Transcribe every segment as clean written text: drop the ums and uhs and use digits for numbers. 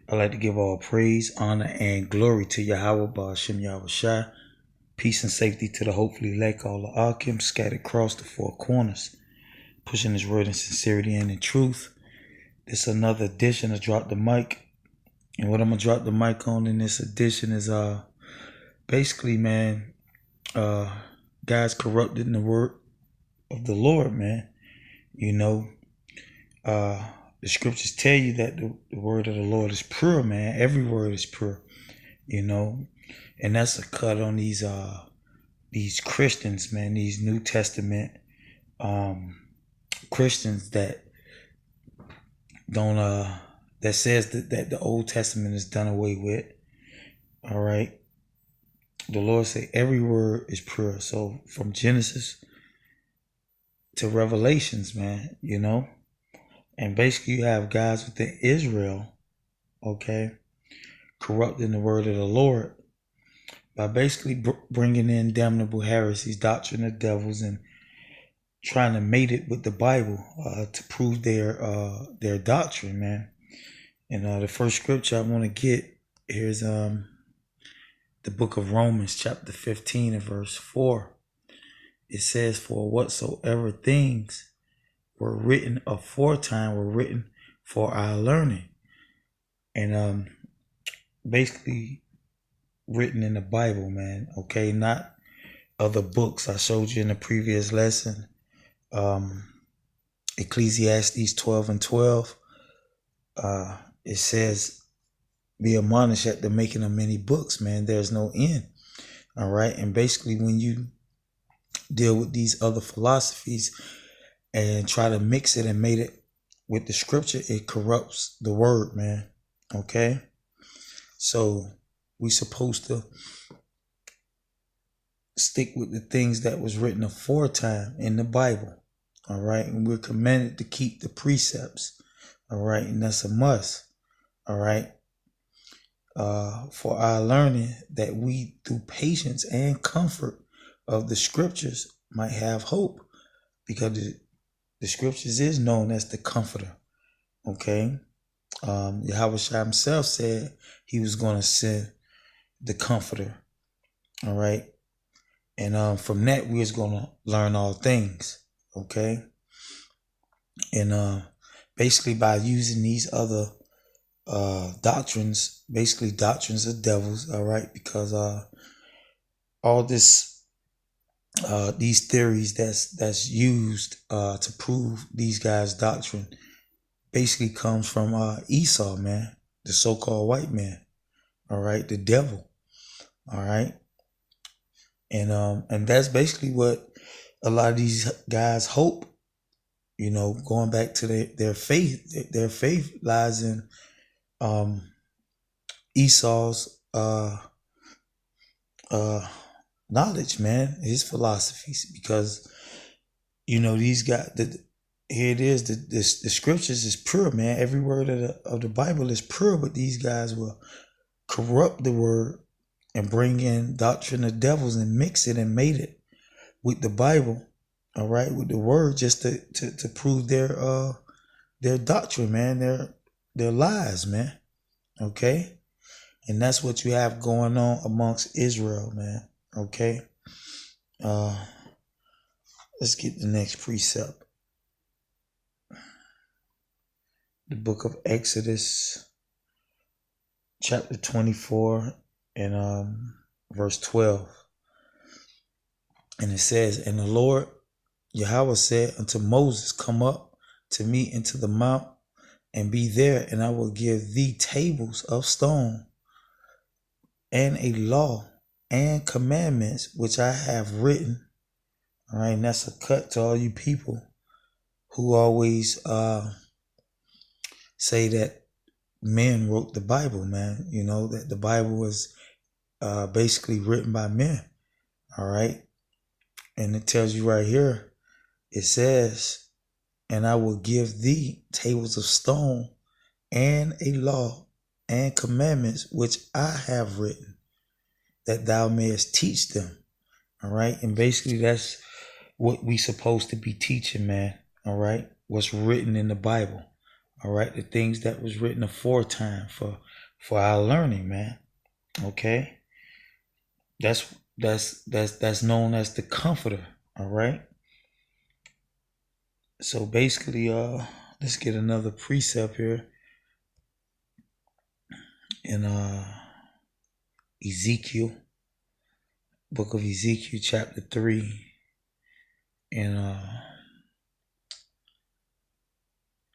I'd like to give all praise, honor, and glory to Yahweh Ba'ashem Yahushai. Peace and safety to the hopefully elect, all the Akim scattered across the four corners, pushing his word in sincerity and in truth. This is another edition of Drop the Mic. And what I'm going to drop the mic on in this edition is basically, man, guys corrupted in the word of the Lord, man. You know, the scriptures tell you that the word of the Lord is pure, man. Every word is pure, you know. And that's a cut on these Christians, man, these New Testament Christians that don't that says that the Old Testament is done away with. All right. The Lord say every word is pure. So from Genesis to Revelations, man, you know. And basically you have guys within Israel, okay, corrupting the word of the Lord by basically bringing in damnable heresies, doctrine of devils, and trying to mate it with the Bible to prove their doctrine, man. And the first scripture I want to get here's the book of Romans, chapter 15 and verse 4. It says, "For whatsoever things were written aforetime were written for our learning." And basically written in the Bible, man, okay, not other books. I showed you in the previous lesson, Ecclesiastes 12 and 12, it says, "Be admonished at the making of many books," man, there's no end. All right. And basically when you deal with these other philosophies and try to mix it and mate it with the scripture, it corrupts the word, man. Okay. So we supposed to stick with the things that was written aforetime in the Bible. All right. And we're commanded to keep the precepts. All right. And that's a must. All right. For our learning, that we through patience and comfort of the scriptures might have hope, because the scriptures is known as the comforter. Okay. Yahushua himself said he was going to send the comforter. All right. And from that, we're going to learn all things. Okay. And basically by using these other doctrines, basically doctrines of devils, all right, because all this these theories that's used to prove these guys' doctrine basically comes from Esau, man, the so-called white man, all right, the devil, all right. And that's basically what a lot of these guys hope, you know, going back to their faith. Their faith lies in Esau's knowledge, man, his philosophies, because you know these guys. Here it is. The scriptures is pure, man. Every word of the Bible is pure, but these guys will corrupt the word and bring in doctrine of devils and mix it and mate it with the Bible, all right, with the word, just to prove their doctrine, man, their lies, man. Okay. And that's what you have going on amongst Israel, man. Okay. Let's get the next precept. The book of Exodus, chapter 24 and verse 12. And it says, "And the Lord Yahweh said unto Moses, Come up to me into the mount and be there, and I will give thee tables of stone and a law and commandments which I have written." All right. And that's a cut to all you people who always say that men wrote the Bible, man. You know, that the Bible was basically written by men. All right. And it tells you right here, it says, "And I will give thee tables of stone and a law and commandments which I have written, that thou mayest teach them." All right. And basically that's what we supposed to be teaching, man. All right. What's written in the Bible. All right, the things that was written aforetime for our learning, man. Okay, that's known as the Comforter. All right. So basically, let's get another precept here in Ezekiel, book of Ezekiel, chapter 3, and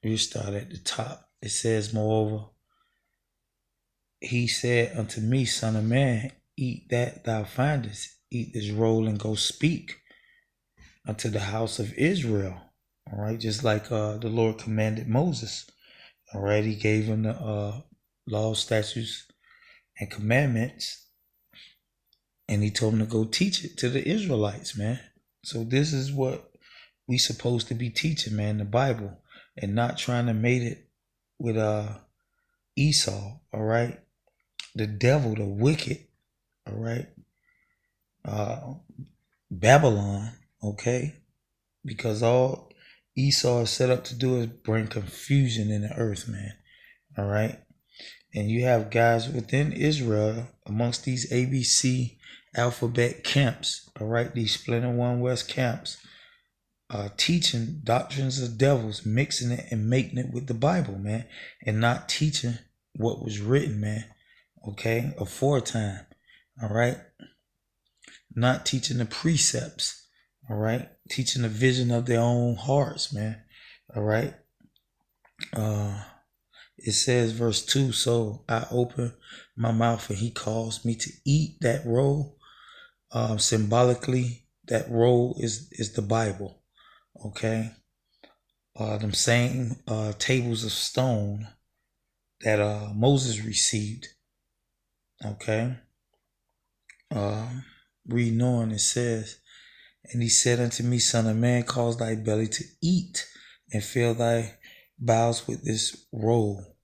we start at the top. It says, moreover, he said unto me, Son of man, eat that thou findest, eat this roll and go speak unto the house of Israel. All right, just like the Lord commanded Moses. All right, he gave him the law, statutes, and commandments, and he told him to go teach it to the Israelites, man. So this is what we supposed to be teaching, man, the Bible, and not trying to mate it with Esau. All right, the devil, the wicked. All right, Babylon. Okay, because all Esau is set up to do is bring confusion in the earth, man. All right, and you have guys within Israel amongst these ABC alphabet camps. All right, these Splinter One West camps, teaching doctrines of devils, mixing it and making it with the Bible, man, and not teaching what was written, man. Okay, aforetime. All right, not teaching the precepts. All right, teaching the vision of their own hearts, man. All right. It says, verse 2, so I open my mouth and he caused me to eat that roll. Symbolically, that roll is the Bible. Okay. Them same tables of stone that Moses received. Okay. Reading on, it says, and he said unto me, Son of man, cause thy belly to eat and fill thy bowels with this roll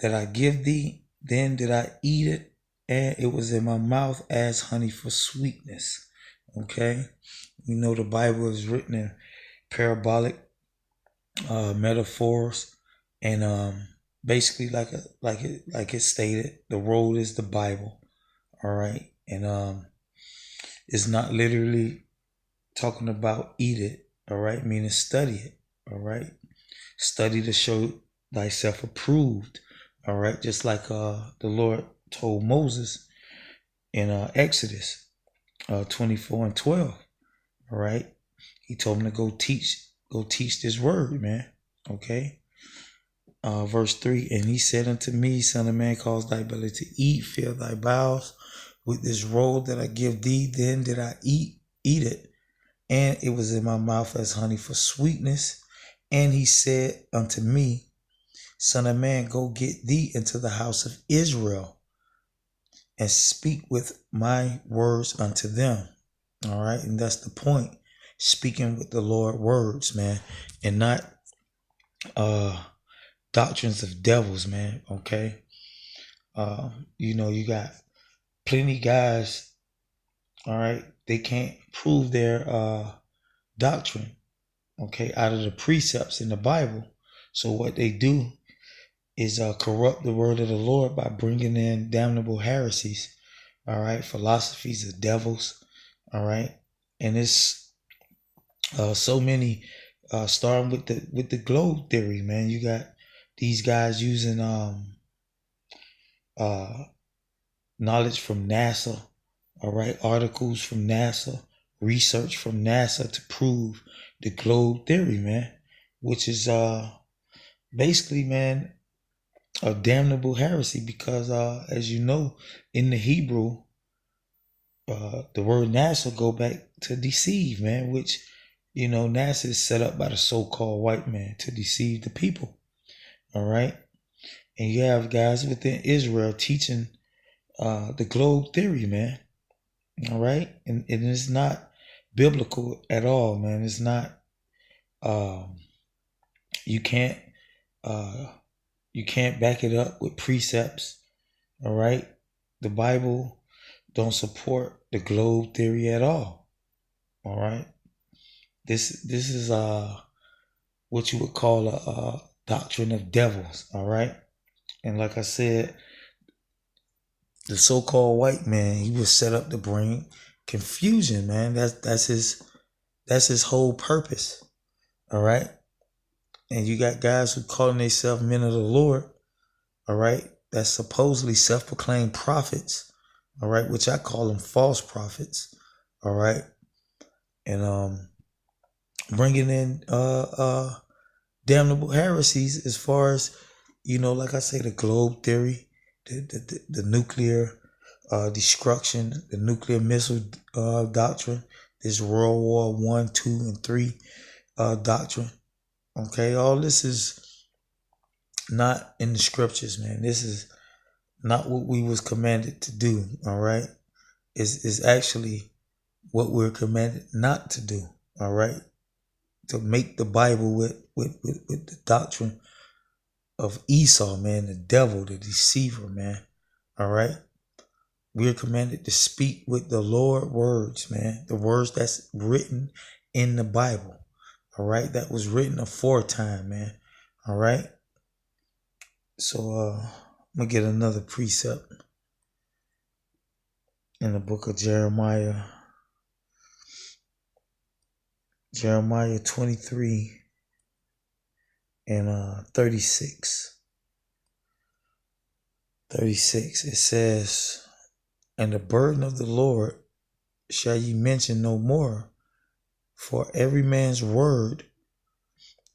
that I give thee. Then did I eat it, and it was in my mouth as honey for sweetness. Okay, we know the Bible is written in parabolic metaphors, and basically like it stated, the road is the Bible. All right, and it's not literally talking about eat it. All right, meaning study it. All right, study to show thyself approved. All right, just like the Lord told Moses in Exodus 24:12. All right, he told him to go teach this word, man. Okay. Verse 3, and he said unto me, Son of man, cause thy belly to eat, fill thy bowels with this roll that I give thee. Then did I eat it, and it was in my mouth as honey for sweetness. And he said unto me, Son of man, go get thee into the house of Israel and speak with my words unto them. All right, and that's the point. Speaking with the Lord words, man, and not doctrines of devils, man. Okay. You got plenty guys, all right, they can't prove their doctrine, okay, out of the precepts in the Bible. So what they do is corrupt the word of the Lord by bringing in damnable heresies, all right, philosophies of devils, all right, and it's so many, starting with the globe theory, man. You got these guys using knowledge from NASA, all right, articles from NASA, research from NASA to prove the globe theory, man, which is basically, man, a damnable heresy because as you know, in the Hebrew, the word NASA go back to deceive, man, which, NASA is set up by the so-called white man to deceive the people. All right. And you have guys within Israel teaching the globe theory, man. All right. And it's not biblical at all, man. It's not, you can't back it up with precepts. All right. The Bible don't support the globe theory at all. All right. This is what you would call doctrine of devils. All right. And like I said, the so-called white man, he was set up to bring confusion, man. That's his whole purpose. All right. And you got guys who calling themselves men of the Lord. All right. That's supposedly self-proclaimed prophets. All right. Which I call them false prophets. All right. And bringing in damnable heresies as far as, like I say, the globe theory, the nuclear destruction, the nuclear missile doctrine, this World War I, II, and III doctrine. Okay, all this is not in the scriptures, man. This is not what we was commanded to do. All right, is actually what we're commanded not to do. All right, to make the Bible with the doctrine of Esau, man, the devil, the deceiver, man. All right. We're commanded to speak with the Lord words, man. The words that's written in the Bible. All right. That was written aforetime, man. All right. So I'm gonna get another precept in the book of Jeremiah. Jeremiah 23 and 36. 36. It says, "And the burden of the Lord shall ye mention no more, for every man's word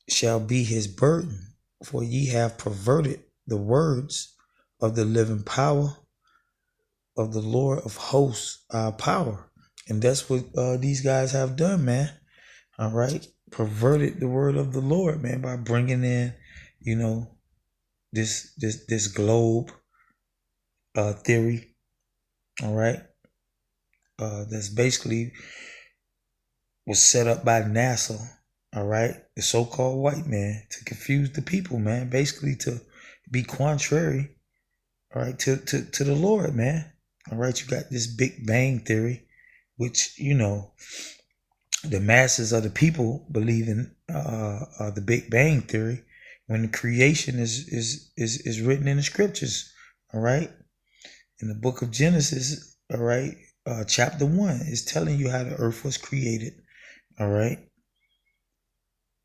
shall be his burden, for ye have perverted the words of the living power of the Lord of hosts, our power." And that's what these guys have done, man. All right. Perverted the word of the Lord, man, by bringing in, this globe theory. All right. That's basically was set up by NASA. All right. The so-called white man to confuse the people, man. Basically to be contrary, all right, to the Lord, man. All right. You got this Big Bang theory, which, the masses of the people believe in the Big Bang theory when the creation is written in the scriptures. All right. In the book of Genesis, all right, chapter 1 is telling you how the earth was created. All right.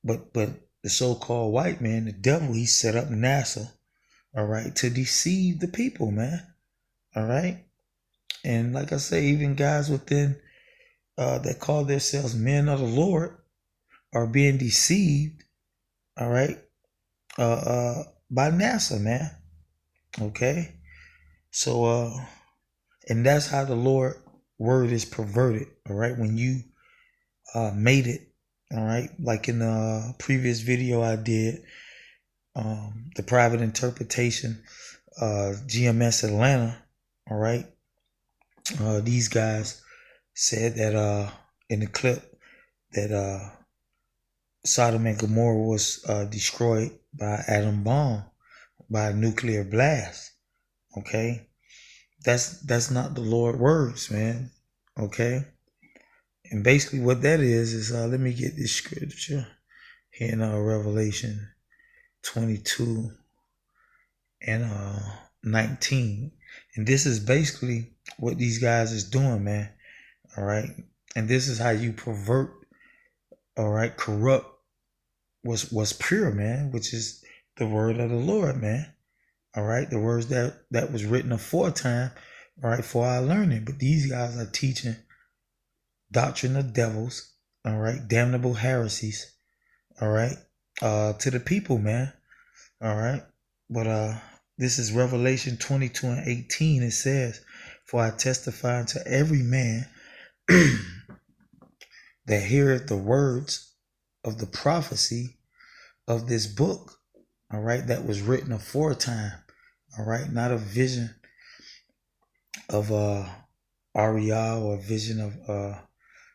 But the so-called white man, the devil, he set up NASA, all right, to deceive the people, man. All right. And like I say, even guys within that call themselves men of the Lord are being deceived, all right, by NASA, man. Okay. So and that's how the Lord word is perverted, all right, when you made it, all right, like in the previous video I did, the private interpretation, GMS Atlanta, all right, these guys said that in the clip that Sodom and Gomorrah was destroyed by atom bomb, by a nuclear blast. Okay, that's not the Lord words, man. Okay, and basically what that is let me get this scripture here in Revelation 22 and 19, and this is basically what these guys is doing, man. All right, and this is how you pervert, all right, corrupt what's pure, man, which is the word of the Lord, man. All right, the words that was written aforetime, all right, for our learning. But these guys are teaching doctrine of devils, all right, damnable heresies, all right, to the people, man. All right. But this is Revelation 22 and 18. It says, "For I testify unto every man that heareth the words of the prophecy of this book," all right, that was written aforetime, all right, not a vision of Ariel or a vision of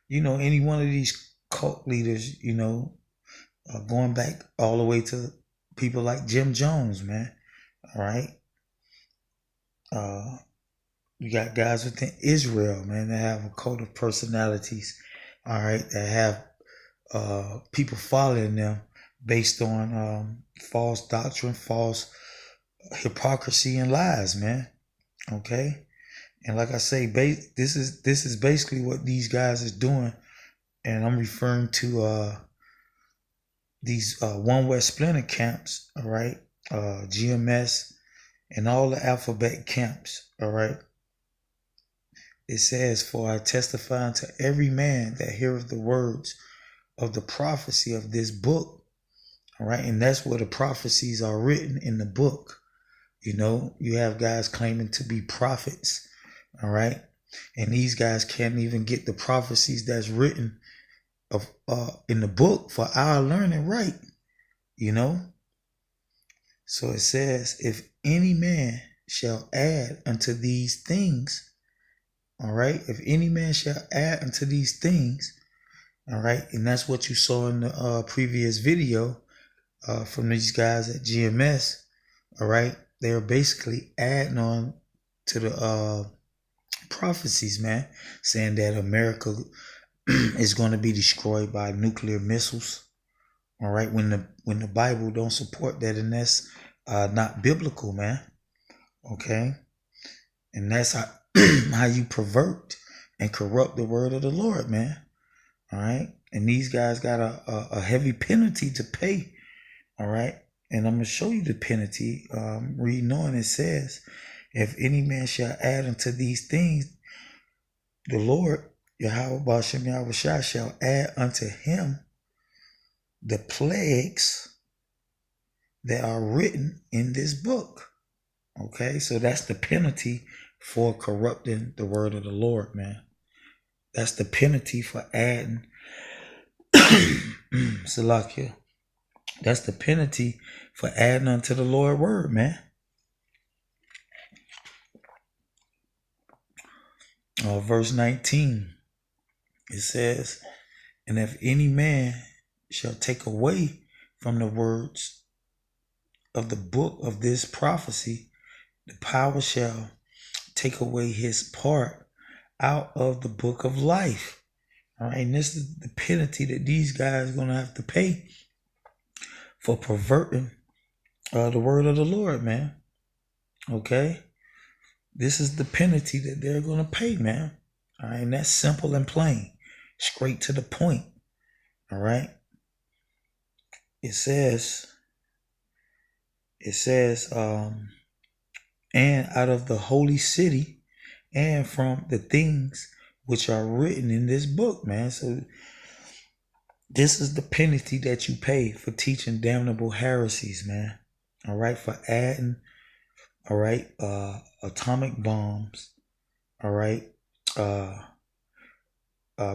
any one of these cult leaders, going back all the way to people like Jim Jones, man. All right. You got guys within Israel, man, that have a cult of personalities, all right, that have people following them, based on false doctrine, false hypocrisy, and lies, man. Okay, and like I say, this is basically what these guys is doing, and I'm referring to these One West Splinter camps, all right, GMS, and all the alphabet camps, all right. It says, "For I testify unto every man that heareth the words of the prophecy of this book," all right, and that's where the prophecies are written in the book. You know, you have guys claiming to be prophets, all right, and these guys can't even get the prophecies that's written of in the book for our learning right. You know, so it says, "If any man shall add unto these things," all right, if any man shall add unto these things, all right, and that's what you saw in the previous video from these guys at GMS, all right, they're basically adding on to the prophecies, man, saying that America is going to be destroyed by nuclear missiles, all right, when the Bible don't support that, and that's not biblical, man. Okay, and that's how how you pervert and corrupt the word of the Lord, man. All right, and these guys got a heavy penalty to pay. All right, and I'm gonna show you the penalty. Reading on, it says, "If any man shall add unto these things, the Lord Yahweh Bashem Yahweh Shai shall add unto him the plagues that are written in this book." Okay, so that's the penalty for corrupting the word of the Lord, man. That's the penalty for adding Salakia. That's the penalty for adding unto the Lord word, man. Verse 19, it says, "And if any man shall take away from the words of the book of this prophecy, the power shall take away his part out of the book of life." All right, and this is the penalty that these guys are going to have to pay for perverting the word of the Lord, man. Okay, this is the penalty that they're going to pay, man. All right, and that's simple and plain, straight to the point. All right, it says, "And out of the holy city, and from the things which are written in this book," man. So this is the penalty that you pay for teaching damnable heresies, man. All right, for adding, all right, atomic bombs, all right,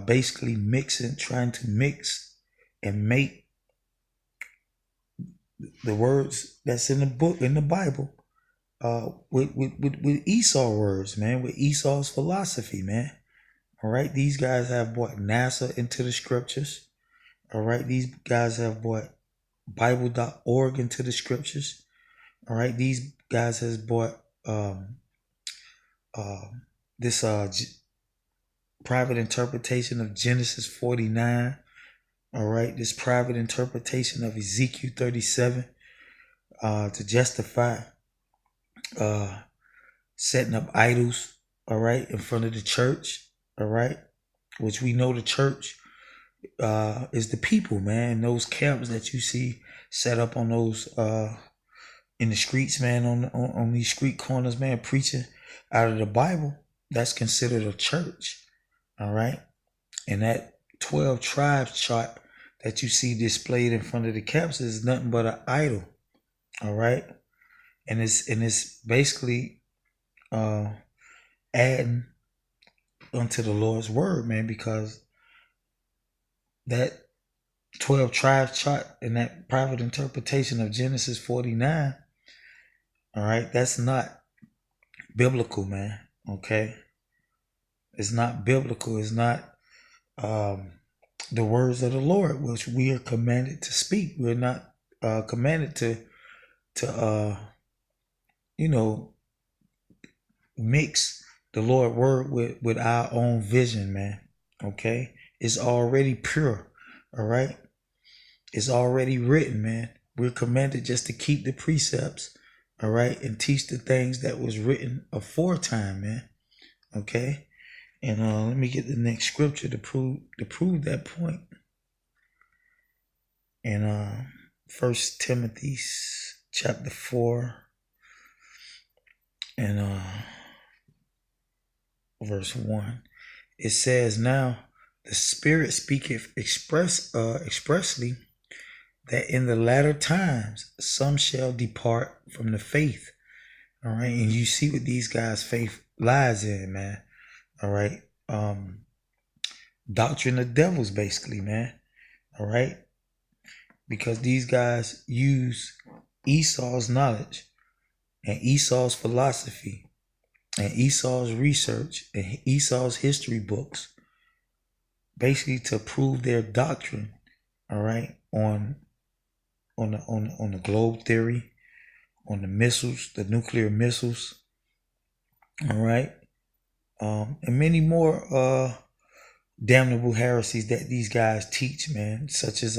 basically trying to mix and make the words that's in the book, in the Bible, with Esau words, man, with Esau's philosophy, man. All right, these guys have brought NASA into the scriptures. All right, these guys have brought Bible.org into the scriptures. All right, these guys has brought this private interpretation of Genesis 49. All right, this private interpretation of Ezekiel 37 to justify setting up idols, all right, in front of the church, all right, which we know the church is the people, man. Those camps that you see set up on those in the streets, man, on these street corners, man, preaching out of the Bible, that's considered a church, all right. And that 12 tribes chart that you see displayed in front of the camps is nothing but an idol, all right. And it's basically adding unto the Lord's word, man, because that 12 tribes chart and that private interpretation of Genesis 49, all right, that's not biblical, man. Okay, it's not biblical. It's not the words of the Lord, which we are commanded to speak. We're not commanded to mix the Lord word with our own vision, man. Okay, it's already pure. All right, It's already written, man. We're commanded just to keep the precepts, all right, and teach the things that was written aforetime, man. Okay, and let me get the next scripture to prove that point. In 1 Timothy chapter 4 and verse 1, it says, "Now the Spirit speaketh expressly that in the latter times some shall depart from the faith." All right, and you see what these guys' faith lies in, man. All right, doctrine of devils, basically, man. All right, because these guys use Esau's knowledge and Esau's philosophy and Esau's research and Esau's history books, basically to prove their doctrine. All right, on the globe theory, on the missiles, the nuclear missiles. All right, and many more damnable heresies that these guys teach, man, such as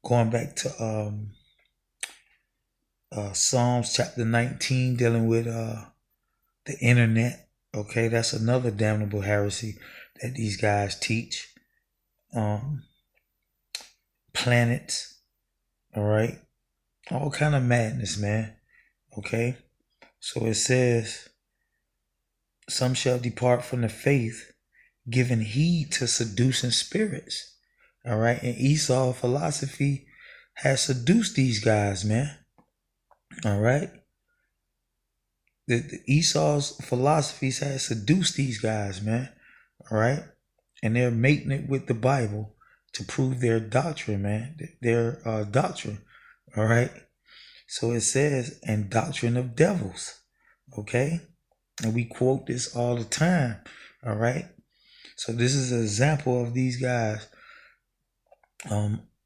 going back to Psalms chapter 19, dealing with the internet. Okay, that's another damnable heresy that these guys teach. Planets, all right, all kind of madness, man. Okay, so it says, "Some shall depart from the faith, giving heed to seducing spirits." All right, and Esau philosophy has seduced these guys, man. All right, the Esau's philosophies has seduced these guys, man. All right, and they're mating it with the Bible to prove their doctrine, man. Their doctrine. All right, so it says, "and doctrine of devils." Okay, and we quote this all the time. All right, so this is an example of these guys.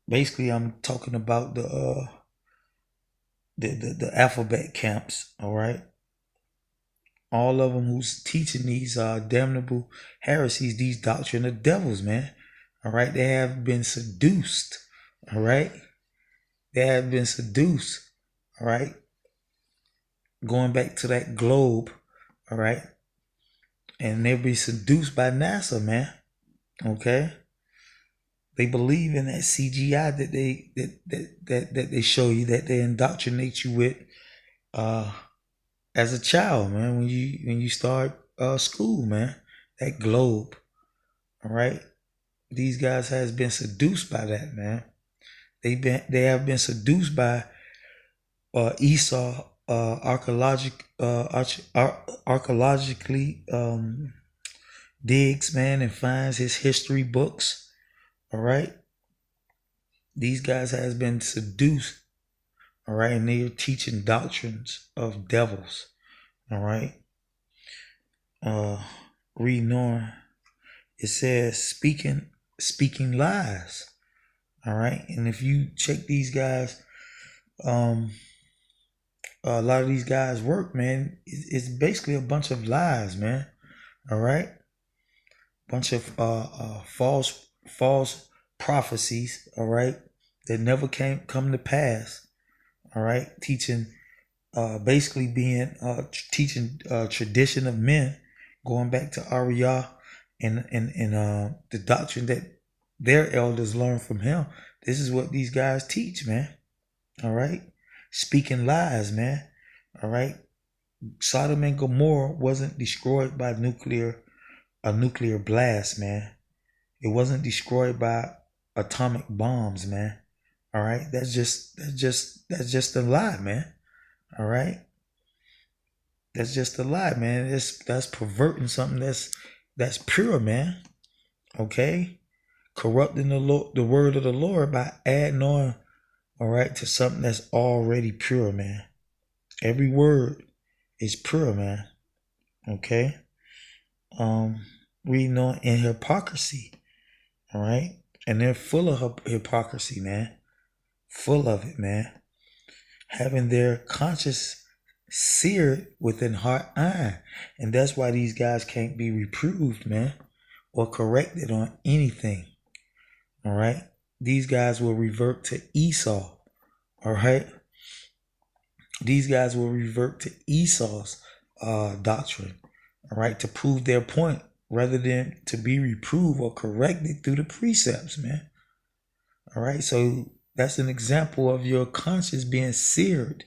Basically, I'm talking about the alphabet camps. All right, all of them who's teaching these damnable heresies, these doctrine of devils, man. All right, they have been seduced. All right, they have been seduced. All right, going back to that globe. All right, and they'll be seduced by NASA, man. Okay, they believe in that CGI that they show you, that they indoctrinate you with as a child, man. When you start school, man, that globe. All right, these guys has been seduced by that, man. They have been seduced by Esau archaeologically digs, man, and finds his history books. All right, these guys has been seduced. All right, and they are teaching doctrines of devils. All right, reading on, it says speaking lies. All right, and if you check these guys, a lot of these guys' work, man, it's basically a bunch of lies, man. All right, bunch of false prophecies. All right, that never come to pass. All right, teaching, basically being teaching tradition of men, going back to Arya and the doctrine that their elders learned from him. This is what these guys teach, man. All right, speaking lies, man. All right, Sodom and Gomorrah wasn't destroyed by a nuclear blast, man. It wasn't destroyed by atomic bombs, man. All right, that's just a lie, man. All right, that's just a lie, man. That's perverting something that's pure, man. Okay, corrupting the word of the Lord by adding on, all right, to something that's already pure, man. Every word is pure, man. Okay. Reading on in hypocrisy. All right, and they're full of hypocrisy, man. Full of it, man. Having their conscience seared within hot iron, and that's why these guys can't be reproved, man, or corrected on anything. All right, these guys will revert to Esau. All right. These guys will revert to Esau's doctrine. All right. To prove their point rather than to be reproved or corrected through the precepts, man. All right. So that's an example of your conscience being seared.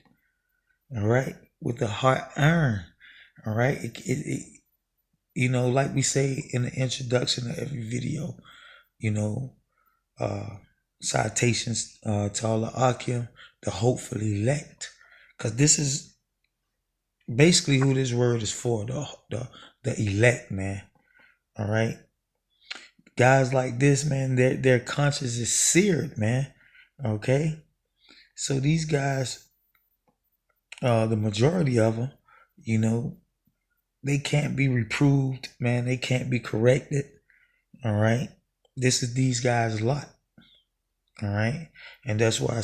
All right. With the hot iron. All right. You know, like we say in the introduction of every video, you know, citations to all the Akim, the hopeful elect. Because this is basically who this word is for, the elect, man. All right. Guys like this, man, their conscience is seared, man. Okay. So these guys, the majority of them, you know, they can't be reproved, man. They can't be corrected. All right. This is these guys' lot. All right. And that's why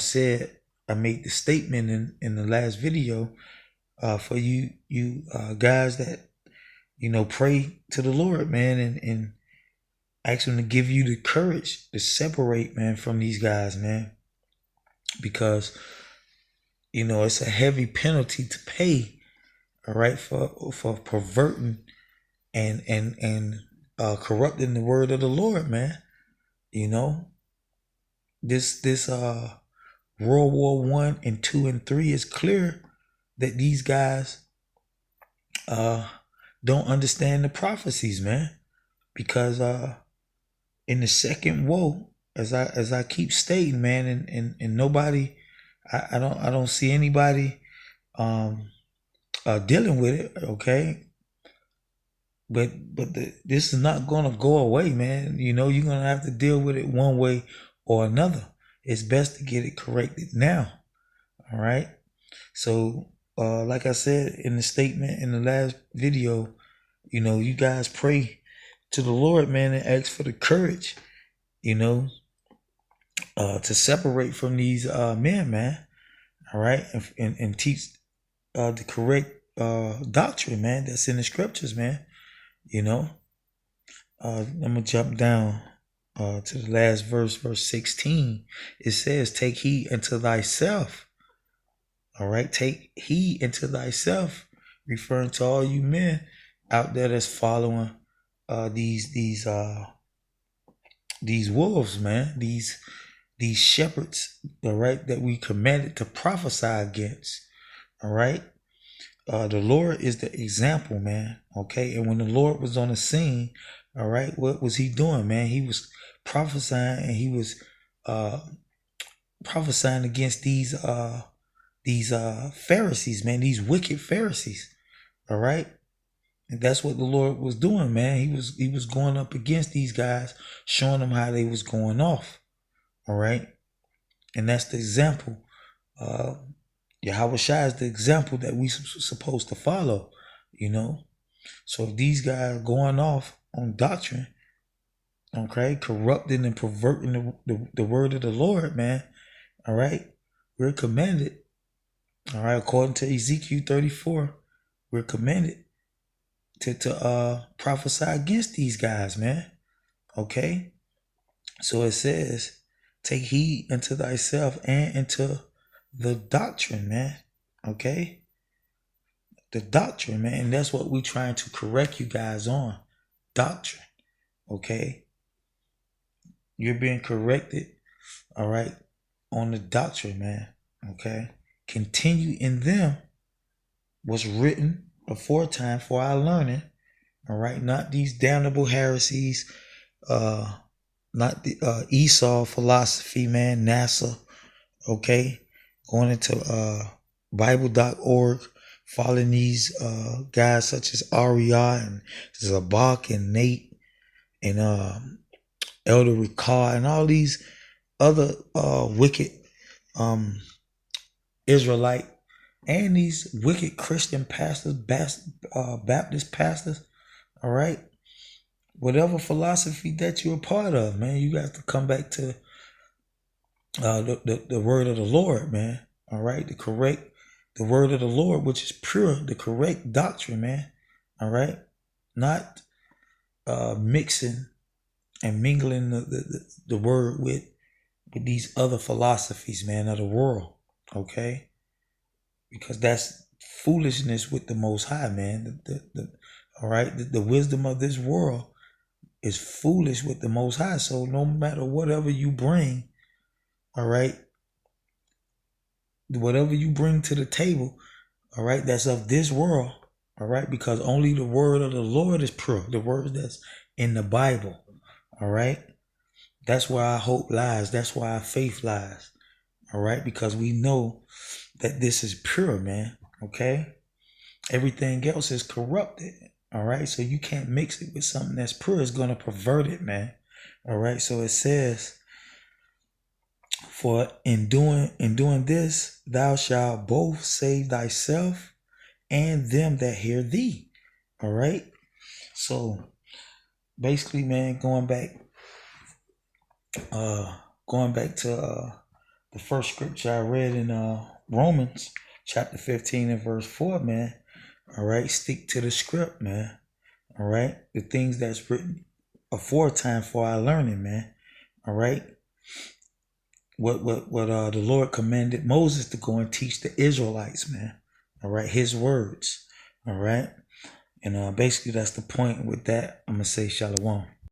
I made the statement in the last video for you guys that, you know, pray to the Lord, man, and ask him to give you the courage to separate, man, from these guys, man. Because, you know, it's a heavy penalty to pay, all right, for perverting and corrupting the word of the Lord, man. You know, this World War I and II and III is clear that these guys don't understand the prophecies, man. Because in the second woe, as I keep stating, man, and nobody, I don't see anybody dealing with it, okay? But this is not gonna go away, man. You know, you're gonna have to deal with it one way or another. It's best to get it corrected now. All right. So, like I said in the statement in the last video, you know, you guys pray to the Lord, man, and ask for the courage, you know, to separate from these men, man. All right, and teach the correct doctrine, man. That's in the scriptures, man. You know, I'm gonna jump down to the last verse 16. It says, "Take heed unto thyself." All right, take heed unto thyself, referring to all you men out there that's following these wolves, man. These shepherds, all right, that we commanded to prophesy against. All right. The Lord is the example, man. Okay. And when the Lord was on the scene, all right, what was he doing, man? He was prophesying, and he was prophesying against these Pharisees, man, these wicked Pharisees. All right. And that's what the Lord was doing, man. He was going up against these guys, showing them how they was going off. All right. And that's the example. Yahweh Shai is the example that we supposed to follow, you know. So if these guys are going off on doctrine, okay, corrupting and perverting the word of the Lord, man, all right, we're commanded, all right, according to Ezekiel 34, we're commanded to prophesy against these guys, man, okay. So it says, take heed unto thyself and unto the doctrine, man. Okay? The doctrine, man. And that's what we're trying to correct you guys on. Doctrine. Okay? You're being corrected, all right, on the doctrine, man. Okay? Continue in them what's written aforetime for our learning. All right? Not these damnable heresies, not the Esau philosophy, man, NASA. Okay? Going into Bible.org, following these guys such as Ariah and Zabak and Nate and Elder Ricard and all these other wicked Israelite and these wicked Christian pastors, Baptist pastors. All right, whatever philosophy that you're a part of, man, you got to come back to the word of the Lord, man. All right, the word of the Lord, which is pure, the correct doctrine, man. All right, not mixing and mingling the word with with these other philosophies, man, of the world. Okay? Because that's foolishness with the Most High, man. All right? The wisdom of this world is foolish with the Most High. So no matter whatever you bring, all right, whatever you bring to the table, all right, that's of this world, all right, because only the word of the Lord is pure, the word that's in the Bible, all right. That's where our hope lies. That's where our faith lies, all right, because we know that this is pure, man, okay. Everything else is corrupted, all right, so you can't mix it with something that's pure. It's going to pervert it, man, all right. So it says, for in doing this, thou shalt both save thyself and them that hear thee. All right. So basically, man, going back to the first scripture I read in Romans chapter 15 and verse 4, man. All right, stick to the script, man. All right, the things that's written aforetime for our learning, man. All right. What the Lord commanded Moses to go and teach the Israelites, man. All right, his words. All right. And basically that's the point with that. I'm gonna say shalom.